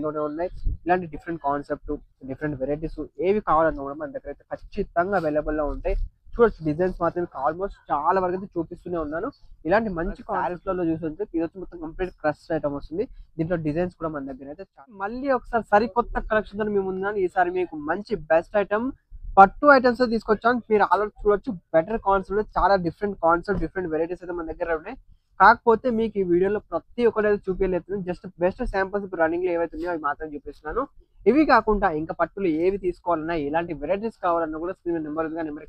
రెడీలోనే ఉన్నాయి. ఇలాంటి different concept, different varieties ఏవి కావాలన్నా కూడా మన దగ్గర అయితే ఖచ్చితంగా అవైలబుల్లో ఉంటాయి. చూడొచ్చు డిజైన్స్ మాత్రం ఆల్మోస్ట్ చాలా వరకు అయితే చూపిస్తూనే ఉన్నాను. ఇలాంటి మంచి శారీస్‌లలో చూసుంటే ఇది వచ్చి మొత్తం కంప్లీట్ క్రష్ ఐటమ్ వస్తుంది. దీంట్లో డిజైన్స్ కూడా మన దగ్గర అయితే మళ్ళీ ఒకసారి సరికొత్త కలెక్షన్‌తో మీ ముందున్నాను. ఈసారి మీకు మంచి బెస్ట్ ఐటమ్ పట్టు ఐటమ్స్ తీసుకొచ్చాను. మీరు ఆల్రెడీ చూడొచ్చు బెటర్ కాన్సెప్ట్, చాలా డిఫరెంట్ కాన్సెప్ట్, డిఫరెంట్ వెరైటీస్ అయితే మన దగ్గర ఉన్నాయి. కాకపోతే మీకు ఈ వీడియోలో ప్రతి ఒక్కటి అయితే చూపించలేదు. జస్ట్ బెస్ట్ శాంపుల్స్ ఇప్పుడు రన్నింగ్ లో ఏవైతే ఉన్నాయో అవి మాత్రం చూపిస్తున్నాను. ఇవి కాకుండా ఇంకా పట్టులు ఏవి తీసుకోవాలన్నా, ఎలాంటి వెరైటీస్ కావాలన్నా కూడా స్క్రీన్ నెంబర్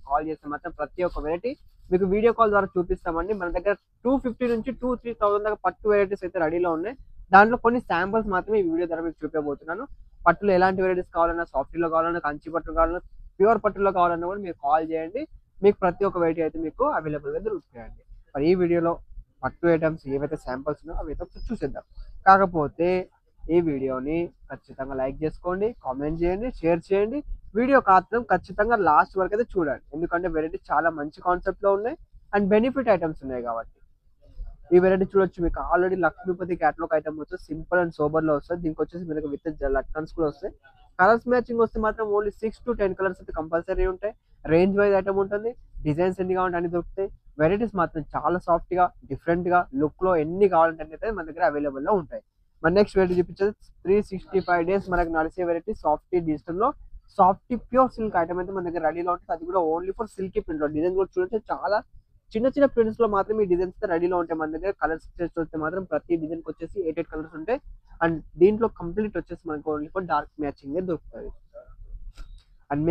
కాల్ చేస్తే మాత్రం ప్రతి ఒక్క వెరైటీ మీకు వీడియో కాల్ ద్వారా చూపిస్తామండి. మన దగ్గర 250 నుంచి 2-3,000 దాకా పట్టు వెరైటీస్ అయితే రెడీలో ఉన్నాయి. దాంట్లో కొన్ని శాంపుల్స్ మాత్రమే ఈ వీడియో ద్వారా మీకు చూపించబోతున్నాను. పట్టులు ఎలాంటి వెరైటీస్ కావాలన్నా, సాఫ్టీలో కావాలన్నా, కంచి పట్టు కావాలన్నా, ప్యూర్ పట్టులో కావాలన్నా కూడా మీరు కాల్ చేయండి. మీకు ప్రతి ఒక్క వెరైటీ అయితే మీకు అవైలబుల్గా దొరుకుతాయండి. మరి ఈ వీడియోలో పట్టు ఐటమ్స్ ఏవైతే శాంపుల్స్ ఉన్నాయో అవి అయితే చూసేద్దాం. కాకపోతే ఈ వీడియోని ఖచ్చితంగా లైక్ చేసుకోండి, కామెంట్ చేయండి, షేర్ చేయండి. వీడియో మాత్రం ఖచ్చితంగా లాస్ట్ వరకు అయితే చూడండి. ఎందుకంటే వెరైటీ చాలా మంచి కాన్సెప్ట్లో ఉన్నాయి అండ్ బెనిఫిట్ ఐటమ్స్ ఉన్నాయి కాబట్టి. ఈ వెరైటీ చూడొచ్చు, మీకు ఆల్రెడీ లక్ష్మీపతి క్యాటలాగ్ ఐటమ్ వచ్చి సింపుల్ అండ్ సోబర్ లో వస్తుంది. దీనికి వచ్చేసి మీకు విత్ లట్కన్స్ కూడా వస్తాయి. కలర్స్ మ్యాచింగ్ వస్తే మాత్రం ఓన్లీ 6 to 10 కలర్స్ అయితే కంపల్సరీ ఉంటాయి. రేంజ్ వైజ్ ఐటమ్ ఉంటుంది. డిజైన్స్ ఎన్ని కావాలంటే అన్ని దొరుకుతాయి. వెరైటీస్ మాత్రం చాలా సాఫ్ట్ గా, డిఫరెంట్ గా, లుక్ లో ఎన్ని కావాలంటే అయితే మన దగ్గర అవైలబుల్ లో ఉంటాయి. మన నెక్స్ట్ వెరైటీ చూపించేది 365 days మనకు నడిచే వెరైటీ సాఫ్టీ డిజిటల్ లో సాఫ్టీ ప్యూర్ సిల్క్ ఐటమ్ అయితే మన దగ్గర రెడీలో ఉంటుంది. అది కూడా ఓన్లీ ఫర్ సిల్కీ ప్రింట్ లో. డిజైన్ కూడా చూడొచ్చు, చాలా చిన్న చిన్న ప్రింట్స్ లో మాత్రం ఈ డిజైన్స్ రెడీలో ఉంటాయి. మన దగ్గర కలర్స్ వస్తే మాత్రం ప్రతి డిజైన్ కి వచ్చేసి 8 కలర్స్ ఉంటాయి. అండ్ దీంట్లో కంప్లీట్ వచ్చేసి మనకు ఓన్లీ ఫర్ డార్క్ మ్యాచింగ్ దొరుకుతుంది. అండ్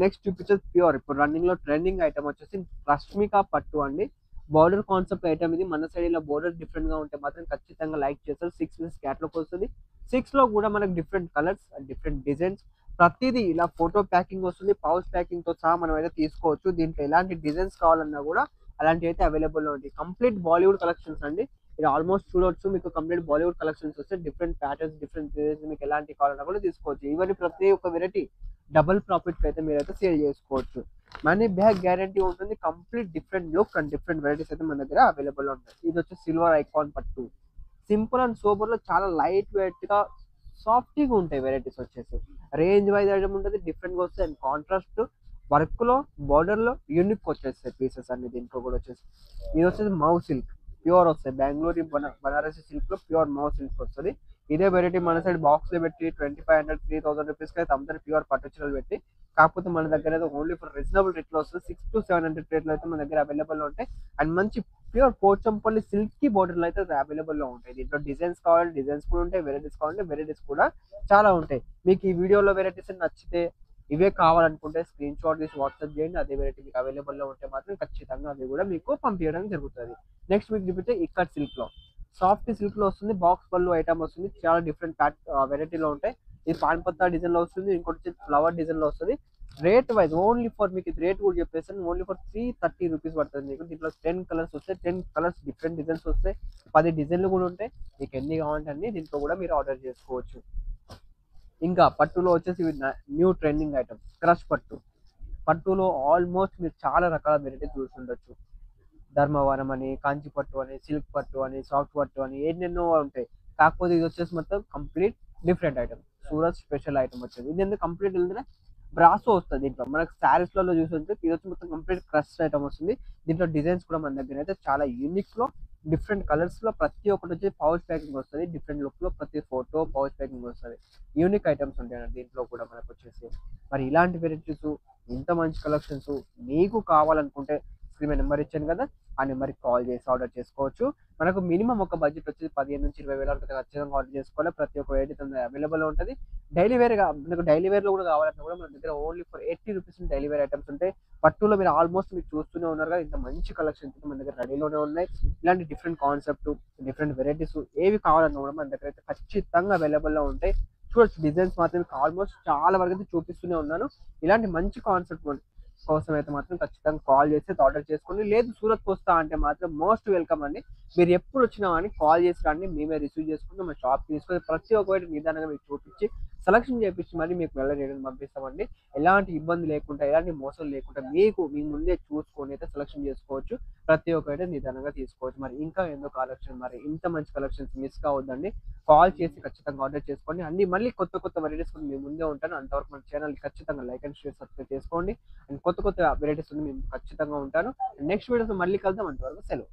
నెక్స్ట్ చూపించేది ప్యూర్, ఇప్పుడు రన్నింగ్ లో ట్రెండింగ్ ఐటమ్ వచ్చేసి రష్మిక పట్టు అండి. బార్డర్ కాన్సెప్ట్ ఐటమ్ ఇది. మన సైడ్ ఇలా బార్డర్ డిఫరెంట్ గా ఉంటే మాత్రం ఖచ్చితంగా లైక్ చేస్తారు. 6 పీస్ క్యాటలాగ్ వస్తుంది. 6 లో కూడా మనకు different colours and different designs ప్రతిదీ ఇలా ఫోటో ప్యాకింగ్ వస్తుంది. పౌచ్ ప్యాకింగ్ తో సహా మనం అయితే తీసుకోవచ్చు. దీంట్లో ఎలాంటి డిజైన్స్ కావాలన్నా కూడా అలాంటివి అయితే అవైలబుల్ లో ఉంటాయి. కంప్లీట్ బాలీవుడ్ కలెక్షన్స్ అండి. ఇది ఆల్మోస్ట్ చూడొచ్చు, మీకు కంప్లీట్ బాలీవుడ్ కలెక్షన్స్ వస్తే డిఫరెంట్ ప్యాటర్న్స్, డిఫరెంట్ డిజైన్స్ మీకు ఎలాంటి కావాలన్నా కూడా తీసుకోవచ్చు. ఇవన్నీ ప్రతి ఒక్క వెరైటీ డబుల్ ప్రాఫిట్ అయితే మీరైతే సేల్ చేసుకోవచ్చు. మనీ బ్యాక్ గ్యారంటీ ఉంటుంది. Complete different look and different varieties అయితే మన దగ్గర అవైలబుల్ ఉంటాయి. ఇది వచ్చి సిల్వర్ ఐకాన్ పట్టు. సింపుల్ అండ్ సూపర్ లో చాలా లైట్ వెయిట్ గా సాఫ్టీగా ఉంటాయి వెరైటీస్ వచ్చేసి. రేంజ్ వైజ్ ఐటమ్ ఉంటుంది, డిఫరెంట్ గా వస్తాయి. అండ్ కాంట్రాస్ట్ వర్క్ లో, బార్డర్ లో యూనిక్ వచ్చేస్తాయి పీసెస్ అన్ని. దీంట్లో కూడా వచ్చేసి ఇది వచ్చేసి మౌ సిల్క్ ప్యూర్ వస్తాయి. బెంగళూరు బనారసి సిల్క్ లో ప్యూర్ మౌ సిల్క్ వస్తుంది. ఇదే వెరైటీ మన సైడ్ బాక్స్ లో పెట్టి 2500-3000 రూపీస్ కి అయితే అందరూ ప్యూర్ పట్టు చీరలు పెట్టి. కాకపోతే మన దగ్గర అయితే ఓన్లీ ఫర్ రీజనబుల్ రేట్ లో వస్తుంది. 6 to 700 రేట్ లో అయితే మన దగ్గర అవైలబుల్ లో ఉంటాయి. అండ్ మంచి ప్యూర్ పోచంపల్లి సిల్కీ బోర్డర్ లో అయితే అవైలబుల్ లో ఉంటాయి. దీంట్లో డిజైన్స్ కావాలి, డిజైన్స్ కూడా ఉంటాయి. వెరైటీస్ కావాలంటే వెరైటీస్ కూడా చాలా ఉంటాయి. మీకు ఈ వీడియోలో వెరైటీస్ నచ్చితే, ఇవే కావాలనుకుంటే స్క్రీన్ షాట్ తీసి వాట్సాప్ చేయండి. అదే వెరైటీ మీకు అవైలబుల్ లో ఉంటే మాత్రం ఖచ్చితంగా అవి కూడా మీకు పంపించడం జరుగుతుంది. నెక్స్ట్ మీకు చూపిస్తే ఇక్కత్ సిల్క్ లో సాఫ్ట్ సిల్క్ లో వస్తుంది. బాక్స్ పళ్ళు ఐటమ్ వస్తుంది. చాలా డిఫరెంట్ వెరైటీలో ఉంటాయి. ఇది పాన్పత్తా డిజైన్ లో వస్తుంది. ఇంకోటి ఫ్లవర్ డిజైన్ లో వస్తుంది. రేట్ వైజ్ ఓన్లీ ఫర్ మీకు రేట్ కూడా చెప్పేస్తాను, ఓన్లీ ఫర్ 330 రూపీస్ పడుతుంది మీకు. దీంట్లో 10 కలర్స్ వస్తాయి. 10 కలర్స్ డిఫరెంట్ డిజైన్స్ వస్తాయి. 10 డిజైన్లు కూడా ఉంటాయి. మీకు ఎన్ని కావాలంటే అన్ని దీంట్లో కూడా మీరు ఆర్డర్ చేసుకోవచ్చు. ఇంకా పట్టులో వచ్చేసి న్యూ ట్రెండింగ్ ఐటమ్ క్రష్ పట్టు. పట్టులో ఆల్మోస్ట్ మీరు చాలా రకాల వెరైటీస్ చూస్తుండొచ్చు. ధర్మవరం అని, కాంచి పట్టు అని, సిల్క్ పట్టు అని, సాఫ్ట్ పట్టు అని ఎన్నెన్నో ఉంటాయి. కాకపోతే ఇది వచ్చేసి మొత్తం complete different item. Surat special item వచ్చేది. ఇది ఎందుకు కంప్లీట్ ఏంటంటే బ్రాసో వస్తుంది. దీంట్లో మనకు శారీస్ లలో చూస్తుంటే ఇది వచ్చి మొత్తం కంప్లీట్ క్రష్ ఐటమ్ వస్తుంది. దీంట్లో డిజైన్స్ కూడా మన దగ్గర అయితే చాలా యూనిక్ లో, డిఫరెంట్ కలర్స్ లో ప్రతి ఒక్కటి వచ్చి పౌచ్ ప్యాకింగ్ వస్తుంది. డిఫరెంట్ లుక్ లో ప్రతి ఫోటో పౌచ్ ప్యాకింగ్ వస్తుంది. యూనిక్ ఐటమ్స్ ఉంటాయి దీంట్లో కూడా మనకు వచ్చేసి. మరి ఇలాంటి వెరైటీస్, ఇంత మంచి కలెక్షన్స్ మీకు కావాలనుకుంటే స్క్రీన్ నెంబర్ ఇచ్చాను కదా, ఆ నెంబర్కి కాల్ చేసి ఆర్డర్ చేసుకోవచ్చు. మనకు మినిమం ఒక బడ్జెట్ వచ్చేసి 15 నుంచి 20 వేల వరకు ఖచ్చితంగా ఆర్డర్ చేసుకోవాలి. ప్రతి ఒక్క వెరైటీ అవైలబుల్ ఉంటుంది. డైలీ వేర్ మనకు డైలీ వేర్ లో కూడా కావాలన్నా కూడా మన దగ్గర only for 80 rupees daily wear items ఉంటాయి. పట్టులో మీరు ఆల్మోస్ట్ మీరు చూస్తూనే ఉన్నారు కదా, ఇంత మంచి కలెక్షన్స్ మన దగ్గర రెడీలోనే ఉన్నాయి. ఇలాంటి డిఫరెంట్ కాన్సెప్ట్, డిఫరెంట్ వెరైటీస్ ఏవి కావాలన్నా కూడా మన దగ్గర అయితే ఖచ్చితంగా అవైలబుల్ లో ఉంటాయి. చూడొచ్చు డిజైన్స్ మాత్రం ఆల్మోస్ట్ చాలా వరకు అయితే చూపిస్తూనే ఉన్నాను. ఇలాంటి మంచి కాన్సెప్ట్ కోసం అయితే మాత్రం ఖచ్చితంగా కాల్ చేసి ఆర్డర్ చేసుకోండి. లేదు సూరత్కి వస్తా అంటే మాత్రం మోస్ట్ వెల్కమ్ అండి. మీరు ఎప్పుడు వచ్చినా కానీ కాల్ చేసి రండి, మేమే రిసీవ్ చేసుకుంటాం. మా షాప్ తీసుకొని ప్రతి ఒక్క నిదానంగా మీకు చూపించి సెలక్షన్ చేపించి మరి మీకు వెళ్ళ పంపిస్తామండి. ఎలాంటి ఇబ్బంది లేకుండా, ఎలాంటి మోసం లేకుండా మీకు మీ ముందే చూసుకొని అయితే సెలక్షన్ చేసుకోవచ్చు. ప్రతి ఒక్కటి నిదానంగా తీసుకోవచ్చు. మరి ఇంకా ఎందుకు ఆలస్యం, మరి ఇంత మంచి కలెక్షన్స్ మిస్ కావద్దండి. కాల్ చేసి ఖచ్చితంగా ఆర్డర్ చేసుకోండి. అన్ని మళ్ళీ కొత్త కొత్త వెరైటీస్ మీ ముందే ఉంటాను. అంతవరకు మన ఛానల్ ఖచ్చితంగా లైక్ అండ్ షేర్, సబ్స్క్రైబ్ చేసుకోండి. అండ్ కొత్త కొత్త వెరైటీస్ మేము ఖచ్చితంగా ఉంటాను. నెక్స్ట్ వీడియోస్ మళ్ళీ కలుద్దాం. అంతవరకు సెలవు.